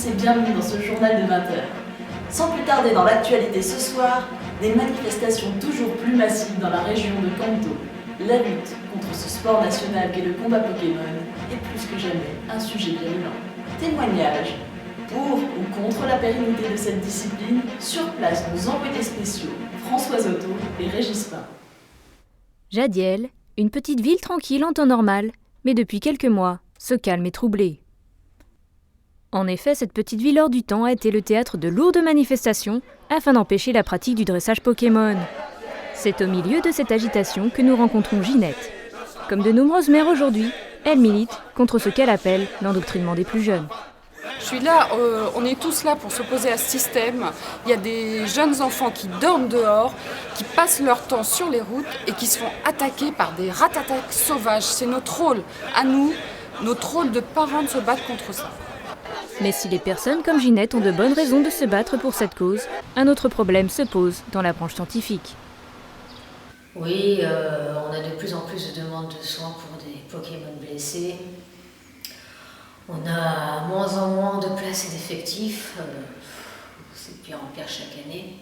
c'est bienvenue dans ce journal de 20h. Sans plus tarder dans l'actualité ce soir, des manifestations toujours plus massives dans la région de Kanto. La lutte contre ce sport national qu'est le combat Pokémon est plus que jamais un sujet virulent. Témoignages pour ou contre la pérennité de cette discipline, sur place nos envoyés spéciaux Françoise Otto et Régis Pain. Jadiel, une petite ville tranquille en temps normal, mais depuis quelques mois, ce calme est troublé. En effet, cette petite ville hors du temps a été le théâtre de lourdes manifestations afin d'empêcher la pratique du dressage Pokémon. C'est au milieu de cette agitation que nous rencontrons Ginette. Comme de nombreuses mères aujourd'hui, elle milite contre ce qu'elle appelle l'endoctrinement des plus jeunes. Je suis là, on est tous là pour s'opposer à ce système. Il y a des jeunes enfants qui dorment dehors, qui passent leur temps sur les routes et qui se font attaquer par des ratatak sauvages. C'est notre rôle, à nous, notre rôle de parents de se battre contre ça. Mais si les personnes comme Ginette ont de bonnes raisons de se battre pour cette cause, un autre problème se pose dans la branche scientifique. Oui, on a de plus en plus de demandes de soins pour des Pokémon blessés. On a moins en moins de places et d'effectifs. C'est de pire en pire chaque année.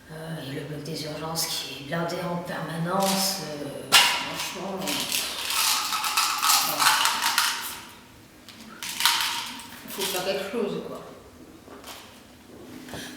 Il y a le bloc des urgences qui est blindé en permanence. Franchement... Il faut faire quelque chose, quoi.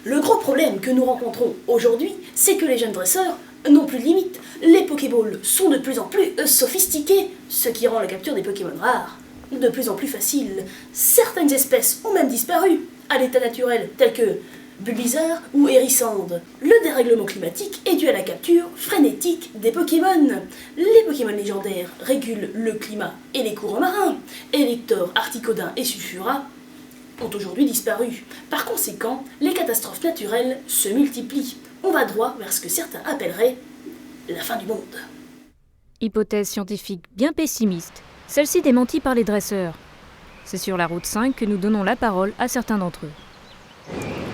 Le gros problème que nous rencontrons aujourd'hui, c'est que les jeunes dresseurs n'ont plus de limite. Les Pokéballs sont de plus en plus sophistiqués, ce qui rend la capture des Pokémon rares de plus en plus facile. Certaines espèces ont même disparu à l'état naturel, telles que Bulbizarre ou Hérissande. Le dérèglement climatique est dû à la capture frénétique des Pokémon. Les Pokémon légendaires régulent le climat et les courants marins. Elector, Articodin et Sulfura ont aujourd'hui disparu. Par conséquent, les catastrophes naturelles se multiplient. On va droit vers ce que certains appelleraient la fin du monde. Hypothèse scientifique bien pessimiste, celle-ci démentie par les dresseurs. C'est sur la route 5 que nous donnons la parole à certains d'entre eux.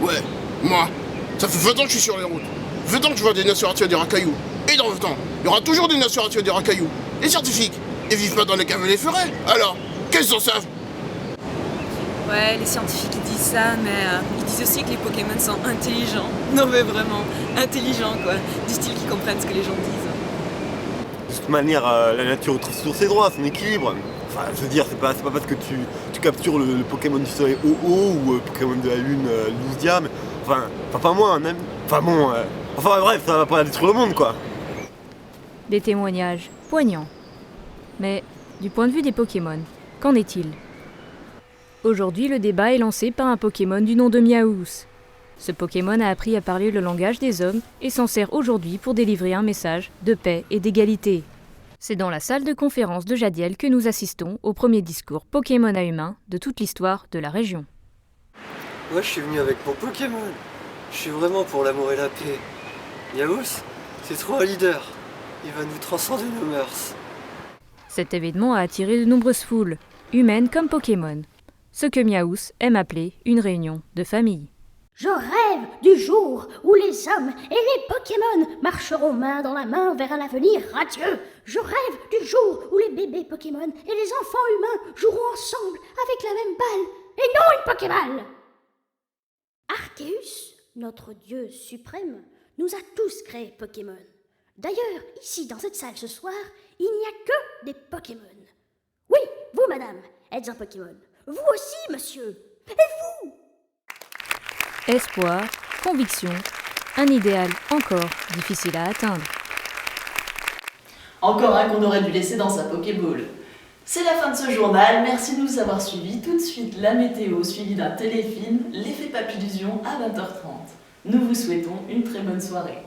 Ouais, moi, ça fait 20 ans que je suis sur les routes. 20 ans que je vois des Naceratia et des racailloux. Et dans 20 ans, il y aura toujours des Naceratia et des racailloux. Les scientifiques, ils vivent pas dans les caves et les forêts. Alors, qu'est-ce qu'ils en savent? Ouais, les scientifiques ils disent ça, mais ils disent aussi que les Pokémon sont intelligents. Non mais vraiment, intelligents quoi. Du style qu'ils comprennent ce que les gens disent. De toute manière, la nature est sur ses droits, son équilibre. Enfin, je veux dire, c'est pas parce que tu captures le Pokémon du soleil Ho-Oh ou le Pokémon de la lune Lugia, mais enfin pas moi, même. Enfin bon, bref, ça va pas détruire le monde quoi. Des témoignages poignants. Mais du point de vue des Pokémon, qu'en est-il ? Aujourd'hui, le débat est lancé par un Pokémon du nom de Miaous. Ce Pokémon a appris à parler le langage des hommes et s'en sert aujourd'hui pour délivrer un message de paix et d'égalité. C'est dans la salle de conférence de Jadiel que nous assistons au premier discours Pokémon à humain de toute l'histoire de la région. Moi, je suis venu avec mon Pokémon. Je suis vraiment pour l'amour et la paix. Miaous, c'est trop un leader. Il va nous transcender nos mœurs. Cet événement a attiré de nombreuses foules, humaines comme Pokémon. Ce que Miaous aime appeler une réunion de famille. Je rêve du jour où les hommes et les Pokémon marcheront main dans la main vers un avenir radieux. Je rêve du jour où les bébés Pokémon et les enfants humains joueront ensemble avec la même balle et non une Pokéball. Arceus, notre dieu suprême, nous a tous créés Pokémon. D'ailleurs, ici dans cette salle ce soir, il n'y a que des Pokémon. Oui, vous madame, êtes un Pokémon. Vous aussi, monsieur. Et vous ? Espoir, conviction, un idéal encore difficile à atteindre. Encore un qu'on aurait dû laisser dans sa Pokéball. C'est la fin de ce journal, merci de nous avoir suivis. Tout de suite, la météo suivie d'un téléfilm, l'effet papillusion à 20h30. Nous vous souhaitons une très bonne soirée.